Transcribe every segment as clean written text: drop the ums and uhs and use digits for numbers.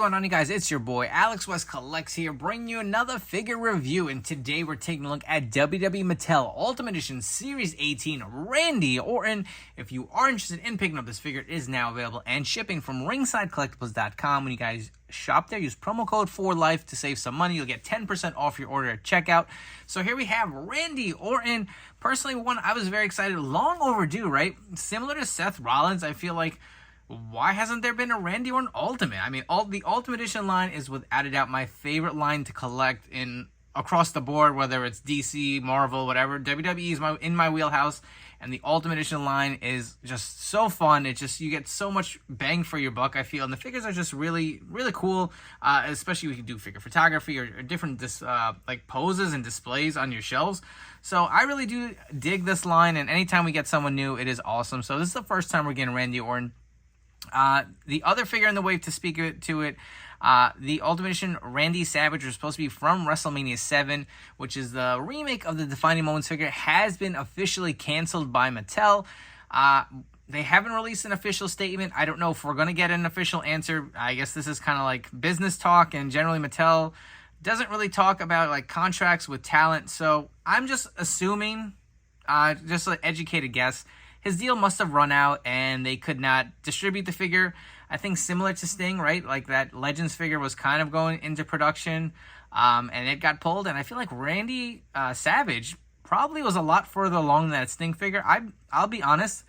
going on, you guys? It's your boy Alex West Collects here, bringing you another figure review. And today we're taking a look at WWE Mattel Ultimate Edition Series 18 Randy Orton. If you are interested in picking up this figure, it is now available and shipping from ringsidecollectibles.com. When you guys shop there, use promo code 4LIFE to save some money. You'll get 10% off your order at checkout. So here we have Randy Orton. Personally, one I was very excited, long overdue, right? Similar to Seth Rollins, I feel like, why hasn't there been a Randy Orton Ultimate? I mean, the Ultimate Edition line is without a doubt my favorite line to collect across the board, whether it's DC, Marvel, whatever. WWE is in my wheelhouse, and the Ultimate Edition line is just so fun. It's just, you get so much bang for your buck, I feel, and the figures are just really, really cool, especially if you do figure photography or different like poses and displays on your shelves. So I really do dig this line, and anytime we get someone new, it is awesome. So this is the first time we're getting Randy Orton. The other figure in the wave to speak to it, the Ultimate Edition Randy Savage, was supposed to be from WrestleMania 7, which is the remake of the Defining Moments figure, has been officially canceled by Mattel. They haven't released an official statement. I don't know if we're going to get an official answer. I guess this is kind of like business talk, and generally Mattel doesn't really talk about like contracts with talent. So I'm just assuming, just an educated guess, his deal must have run out and they could not distribute the figure. I think similar to Sting, right? Like that Legends figure was kind of going into production, and it got pulled. And I feel like Randy Savage probably was a lot further along than that Sting figure. I'll be honest,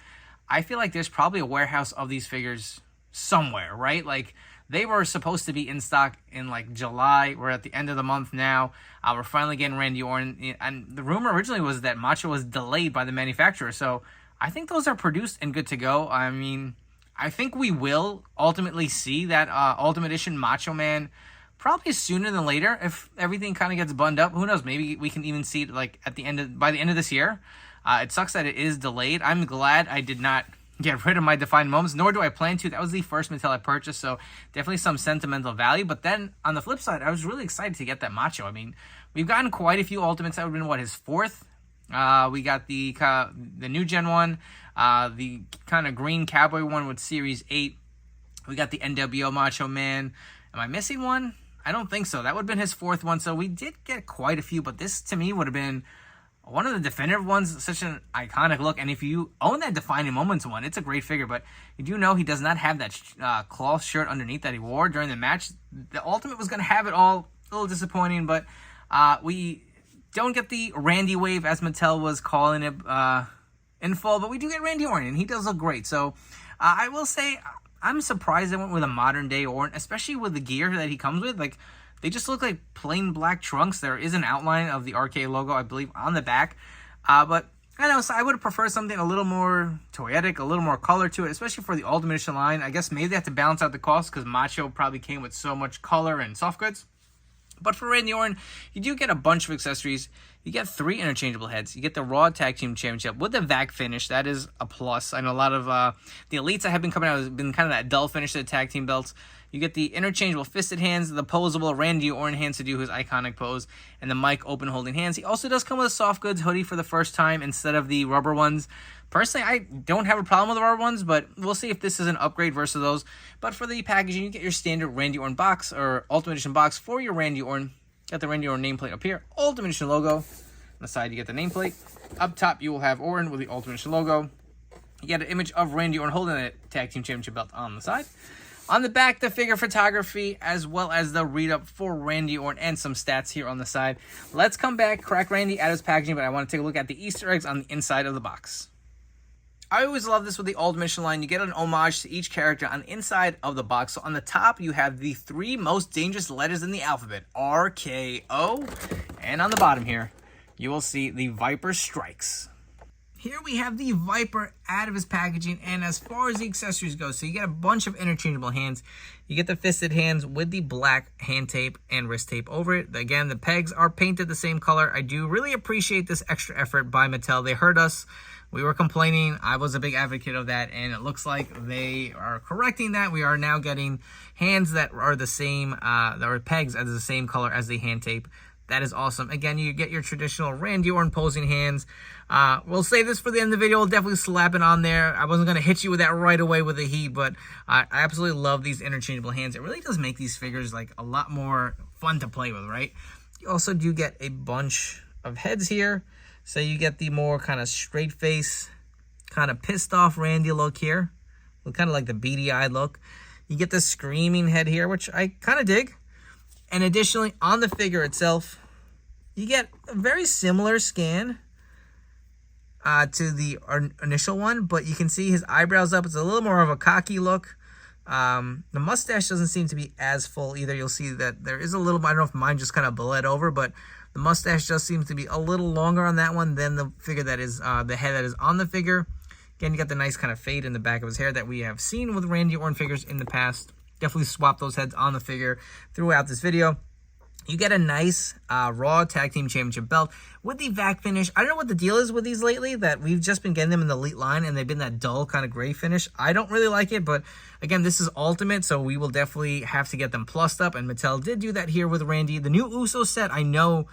I feel like there's probably a warehouse of these figures somewhere, right? Like they were supposed to be in stock in like July. We're at the end of the month now. We're finally getting Randy Orton. And the rumor originally was that Macho was delayed by the manufacturer. So I think those are produced and good to go. I mean, I think we will ultimately see that Ultimate Edition Macho Man probably sooner than later if everything kind of gets buttoned up. Who knows? Maybe we can even see it like by the end of this year. It sucks that it is delayed. I'm glad I did not get rid of my Defining Moments, nor do I plan to. That was the first Mattel I purchased, so definitely some sentimental value. But then on the flip side, I was really excited to get that Macho. I mean, we've gotten quite a few Ultimates. That would have been his fourth. We got the new gen one, the kind of green cowboy one with Series 8. We got the NWO Macho Man. Am I missing one? I don't think so. That would have been his fourth one. So we did get quite a few, but this to me would have been one of the definitive ones. Such an iconic look. And if you own that Defining Moments one, it's a great figure, but you do know he does not have that cloth shirt underneath that he wore during the match. The Ultimate was going to have it all. A little disappointing, but we don't get the Randy wave, as Mattel was calling it, in full, but we do get Randy Orton, and he does look great. So I will say I'm surprised they went with a modern-day Orton, especially with the gear that he comes with. Like, they just look like plain black trunks. There is an outline of the RK logo, I believe, on the back. But I know, so I would have preferred something a little more toyetic, a little more color to it, especially for the Ultimate Edition line. I guess maybe they have to balance out the cost because Macho probably came with so much color and soft goods. But for Randy Orton, you do get a bunch of accessories. You get 3 interchangeable heads. You get the Raw Tag Team Championship with the VAC finish. That is a plus. I know a lot of the elites that have been coming out has been kind of that dull finish to the tag team belts. You get the interchangeable fisted hands, the posable Randy Orton hands to do his iconic pose, and the mic open holding hands. He also does come with a soft goods hoodie for the first time instead of the rubber ones. Personally, I don't have a problem with the rubber ones, but we'll see if this is an upgrade versus those. But for the packaging, you get your standard Randy Orton box or Ultimate Edition box for your Randy Orton. Got the Randy Orton nameplate up here, Ultimate Edition logo. On the side, you get the nameplate. Up top, you will have Orton with the Ultimate Edition logo. You get an image of Randy Orton holding a Tag Team Championship belt on the side. On the back, the figure photography, as well as the read-up for Randy Orton and some stats here on the side. Let's come back, crack Randy out of his packaging, but I want to take a look at the Easter eggs on the inside of the box. I always love this with the Ultimate Edition line. You get an homage to each character on the inside of the box. So on the top, you have the 3 most dangerous letters in the alphabet, RKO. And on the bottom here, you will see the Viper Strikes. Here we have the Viper out of his packaging, and as far as the accessories go, so you get a bunch of interchangeable hands. You get the fisted hands with the black hand tape and wrist tape over it. Again, the pegs are painted the same color. I do really appreciate this extra effort by Mattel. They heard us. We were complaining. I was a big advocate of that, and it looks like they are correcting that. We are now getting hands that are the same, that are pegs as the same color as the hand tape. That is awesome. Again, you get your traditional Randy Orton posing hands. We'll save this for the end of the video. We'll definitely slap it on there. I wasn't going to hit you with that right away with the heat, but I absolutely love these interchangeable hands. It really does make these figures like a lot more fun to play with, right? You also do get a bunch of heads here. So you get the more kind of straight face, kind of pissed off Randy look here. Kind of like the beady-eyed look. You get the screaming head here, which I kind of dig. And additionally, on the figure itself, you get a very similar scan to the initial one, but you can see his eyebrows up. It's a little more of a cocky look. The mustache doesn't seem to be as full either. You'll see that there is a little, I don't know if mine just kind of bled over, but the mustache just seems to be a little longer on that one than the figure that is, the head that is on the figure. Again, you got the nice kind of fade in the back of his hair that we have seen with Randy Orton figures in the past. Definitely swap those heads on the figure throughout this video. You get a nice Raw Tag Team Championship belt with the vac finish. I don't know what the deal is with these lately, that we've just been getting them in the elite line and they've been that dull kind of gray finish. I don't really like it, but again, this is Ultimate, so we will definitely have to get them plussed up, and Mattel did do that here with Randy. The new Uso set, I know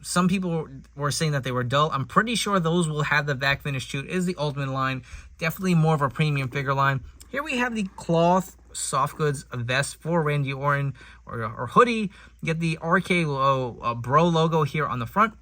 some people were saying that they were dull. I'm pretty sure those will have the vac finish too. It is the Ultimate line. Definitely more of a premium figure line. Here we have the cloth soft goods vest for Randy Orton, or hoodie. You get the RKO Bro logo here on the front.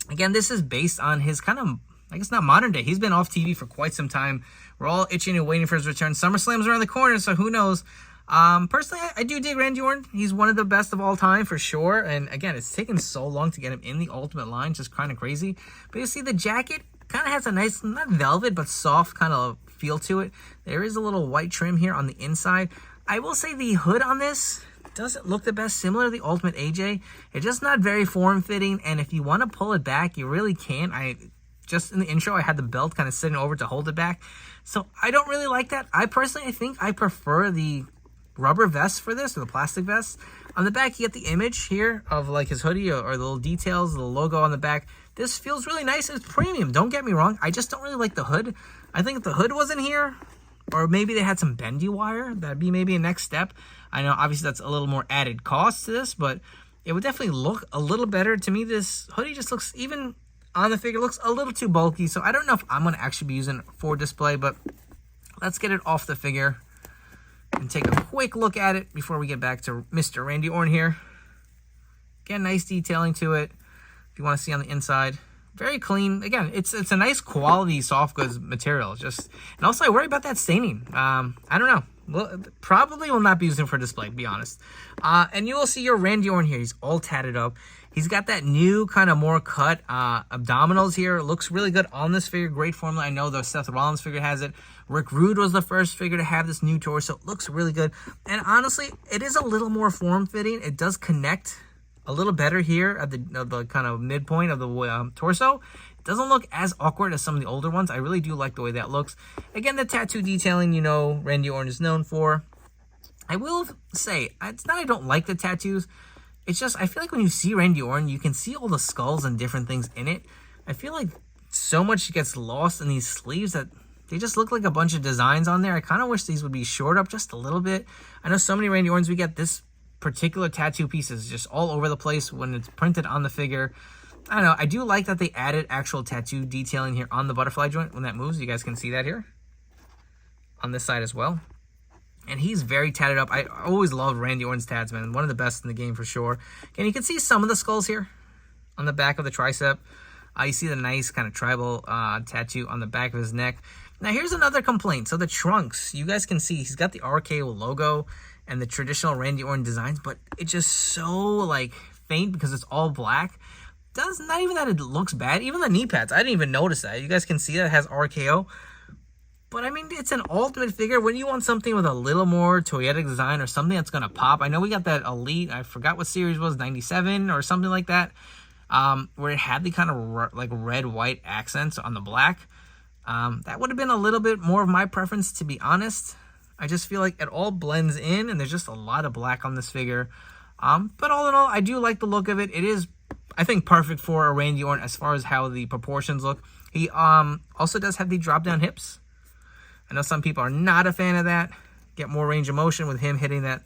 Again, this is based on his kind of, I guess not modern day. He's been off TV for quite some time. We're all itching and waiting for his return. SummerSlam's around the corner, so who knows? Personally, I do dig Randy Orton. He's one of the best of all time for sure. And again, it's taken so long to get him in the Ultimate line, just kind of crazy. But you see the jacket kind of has a nice, not velvet, but soft kind of feel to it. There is a little white trim here on the inside. I will say the hood on this doesn't look the best, similar to the Ultimate AJ. It's just not very form-fitting, and if you want to pull it back, you really can. Just in the intro, I had the belt kind of sitting over to hold it back. So I don't really like that. I think I prefer the rubber vest for this, or the plastic vest. On the back, you get the image here of like his hoodie, or the little details, the logo on the back. This feels really nice. It's premium, don't get me wrong. I just don't really like the hood. I think if the hood wasn't here, or maybe they had some bendy wire, that'd be maybe a next step. I know obviously that's a little more added cost to this, but it would definitely look a little better. To me, this hoodie just looks, even on the figure, looks a little too bulky. So I don't know if I'm going to actually be using it for display, but let's get it off the figure and take a quick look at it before we get back to Mr. Randy Orton here. Again, nice detailing to it. If you want to see on the inside, very clean. Again, it's a nice quality soft goods material. Just, and also I worry about that staining. I don't know. Well, probably will not be using for display, to be honest. And you will see your Randy Orton here. He's all tatted up. He's got that new kind of more cut abdominals here. It looks really good on this figure. Great formula. I know the Seth Rollins figure has it. Rick Rude was the first figure to have this new torso. It looks really good. And honestly, it is a little more form-fitting. It does connect a little better here at the kind of midpoint of the torso. It doesn't look as awkward as some of the older ones. I really do like the way that looks. Again, the tattoo detailing, you know, Randy Orton is known for. I will say, it's not I don't like the tattoos. It's just, I feel like when you see Randy Orton, you can see all the skulls and different things in it. I feel like so much gets lost in these sleeves that they just look like a bunch of designs on there. I kind of wish these would be shored up just a little bit. I know so many Randy Ortons, we get this particular tattoo pieces just all over the place when it's printed on the figure. I don't know. I do like that they added actual tattoo detailing here on the butterfly joint when that moves. You guys can see that here on this side as well. And he's very tatted up. I always loved Randy Orton's tats, man. One of the best in the game for sure. And you can see some of the skulls here on the back of the tricep. You see the nice kind of tribal tattoo on the back of his neck. Now, here's another complaint. So the trunks, you guys can see he's got the RKO logo and the traditional Randy Orton designs, but it's just so like faint because it's all black. Not even that it looks bad. Even the knee pads, I didn't even notice that. You guys can see that it has RKO. But I mean, it's an ultimate figure. When you want something with a little more toyetic design or something that's gonna pop, I know we got that Elite, I forgot what series was, 97 or something like that, where it had the kind of like red-white accents on the black. That would have been a little bit more of my preference, to be honest. I just feel like it all blends in, and there's just a lot of black on this figure. But all in all, I do like the look of it. It is, I think, perfect for a Randy Orton as far as how the proportions look. He also does have the drop-down hips. I know some people are not a fan of that. Get more range of motion with him hitting that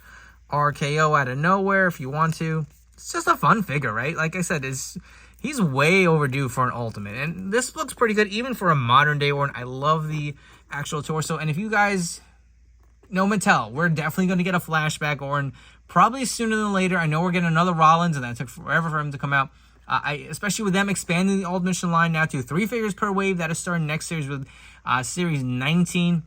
RKO out of nowhere if you want to. it's just a fun figure, right? Like I said, he's way overdue for an Ultimate. And this looks pretty good, even for a modern day Orton. I love the actual torso. And if you guys know Mattel, we're definitely going to get a flashback Orton, probably sooner than later. I know we're getting another Rollins, and that took forever for him to come out. Especially with them expanding the Ultimate Edition line now to 3 figures per wave. That is starting next series with Series 19.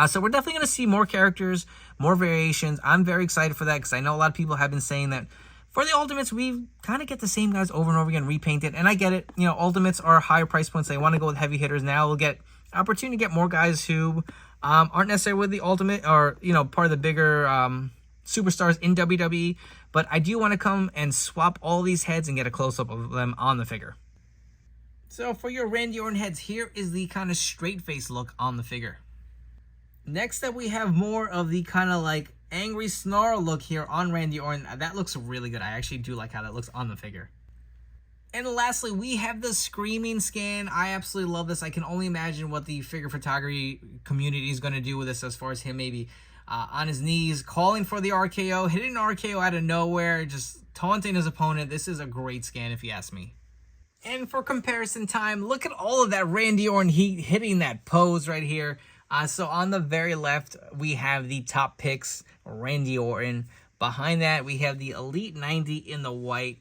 So we're definitely going to see more characters, more variations. I'm very excited for that because I know a lot of people have been saying that for the Ultimates, we kind of get the same guys over and over again repainted. And I get it. You know, Ultimates are higher price points. They want to go with heavy hitters. Now we'll get opportunity to get more guys who aren't necessarily with the Ultimate or, you know, part of the bigger superstars in WWE. But I do want to come and swap all these heads and get a close-up of them on the figure. So for your Randy Orton heads, here is the kind of straight face look on the figure. Next up, we have more of the kind of like angry snarl look here on Randy Orton. That looks really good. I actually do like how that looks on the figure. And lastly, we have the screaming scan. I absolutely love this. I can only imagine what the figure photography community is going to do with this, as far as him maybe on his knees, calling for the RKO, hitting an RKO out of nowhere, just taunting his opponent. This is a great scan if you ask me. And for comparison time, look at all of that Randy Orton hitting that pose right here. So on the very left, we have the top picks, Randy Orton. Behind that, we have the Elite 90 in the white.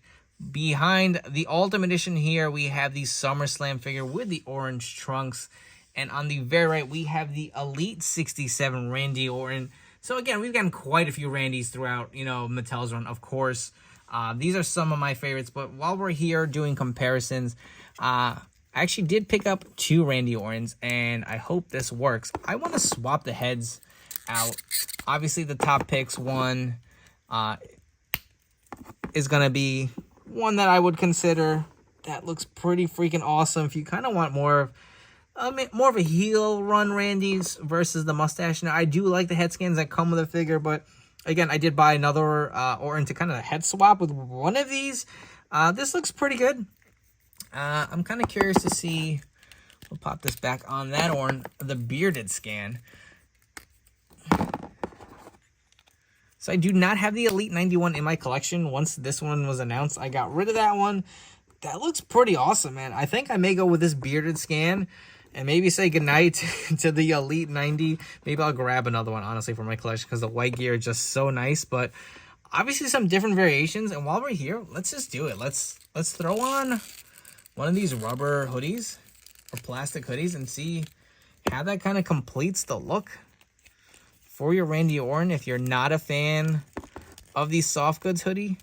Behind the Ultimate Edition here, we have the SummerSlam figure with the orange trunks. And on the very right, we have the Elite 67 Randy Orton. So again, we've gotten quite a few Randys throughout, you know, Mattel's run, of course. These are some of my favorites. But while we're here doing comparisons, I actually did pick up 2 Randy Ortons, and I hope this works. I want to swap the heads out. Obviously, the top picks one is going to be one that I would consider. That looks pretty freaking awesome. If you kind of want more of a heel run Randy's versus the mustache. Now, I do like the head scans that come with a figure, but again, I did buy another Orton to kind of head swap with one of these. This looks pretty good. I'm kind of curious to see. We'll pop this back on that Orton, the bearded scan. So I do not have the Elite 91 in my collection. Once this one was announced, I got rid of that one. That looks pretty awesome, man. I think I may go with this bearded scan and maybe say goodnight to the Elite 90. Maybe I'll grab another one, honestly, for my collection because the white gear is just so nice. But obviously some different variations. And while we're here, let's just do it. Let's throw on one of these rubber hoodies or plastic hoodies and see how that kind of completes the look for your Randy Orton. If you're not a fan of the soft goods hoodie,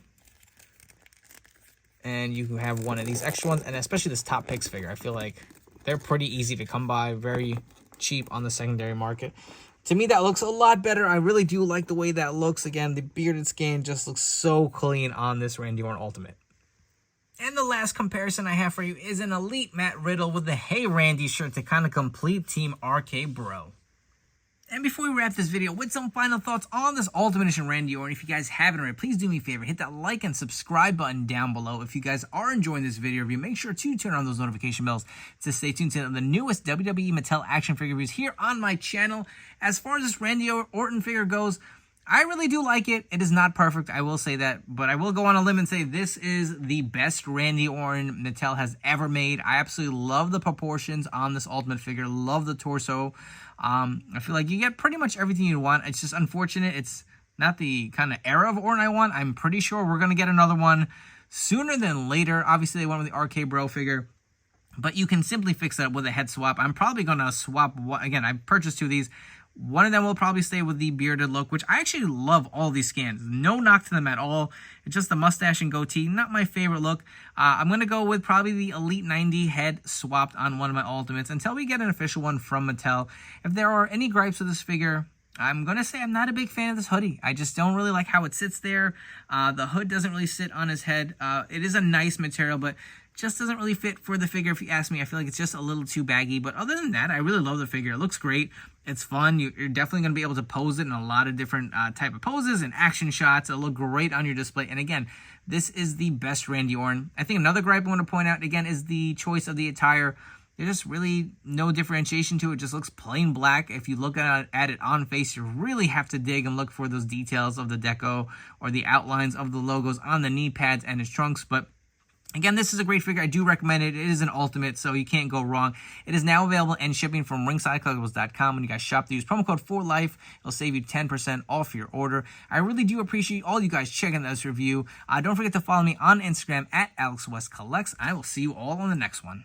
and you have one of these extra ones, and especially this top picks figure, I feel like they're pretty easy to come by, very cheap on the secondary market. To me, that looks a lot better. I really do like the way that looks. Again, the bearded scan just looks so clean on this Randy Orton Ultimate. And the last comparison I have for you is an Elite Matt Riddle with the Hey Randy shirt to kind of complete Team RK Bro. And before we wrap this video with some final thoughts on this Ultimate Edition Randy Orton, if you guys haven't already, please do me a favor, hit that like and subscribe button down below. If you guys are enjoying this video review, make sure to turn on those notification bells to stay tuned to the newest WWE Mattel action figure reviews here on my channel. As far as this Randy Orton figure goes, I really do like it. It is not perfect, I will say that, but I will go on a limb and say this is the best Randy Orton Mattel has ever made. I absolutely love the proportions on this Ultimate figure, love the torso. I feel like you get pretty much everything you want. It's just unfortunate it's not the kind of era of Orton I want. I'm pretty sure we're going to get another one sooner than later. Obviously, they went with the RK Bro figure, but you can simply fix that with a head swap. I'm probably going to swap, again, I purchased 2 of these. One of them will probably stay with the bearded look, which I actually love all these scans. No knock to them at all. It's just the mustache and goatee. Not my favorite look. I'm going to go with probably the Elite 90 head swapped on one of my Ultimates until we get an official one from Mattel. If there are any gripes with this figure, I'm going to say I'm not a big fan of this hoodie. I just don't really like how it sits there. The hood doesn't really sit on his head. It is a nice material, but just doesn't really fit for the figure if you ask me. I feel like it's just a little too baggy. But other than that, I really love the figure. It looks great. It's fun. You're definitely going to be able to pose it in a lot of different type of poses and action shots. It'll look great on your display. And again, this is the best Randy Orton. I think another gripe I want to point out, again, is the choice of the attire. There's just really no differentiation to it. It just looks plain black. If you look at it on face, you really have to dig and look for those details of the deco or the outlines of the logos on the knee pads and his trunks. But again, this is a great figure. I do recommend it. It is an ultimate, so you can't go wrong. It is now available and shipping from ringsidecollectibles.com. When you guys shop, use promo code FORLIFE. It'll save you 10% off your order. I really do appreciate all you guys checking this review. Don't forget to follow me on Instagram at AlexWestCollects. I will see you all on the next one.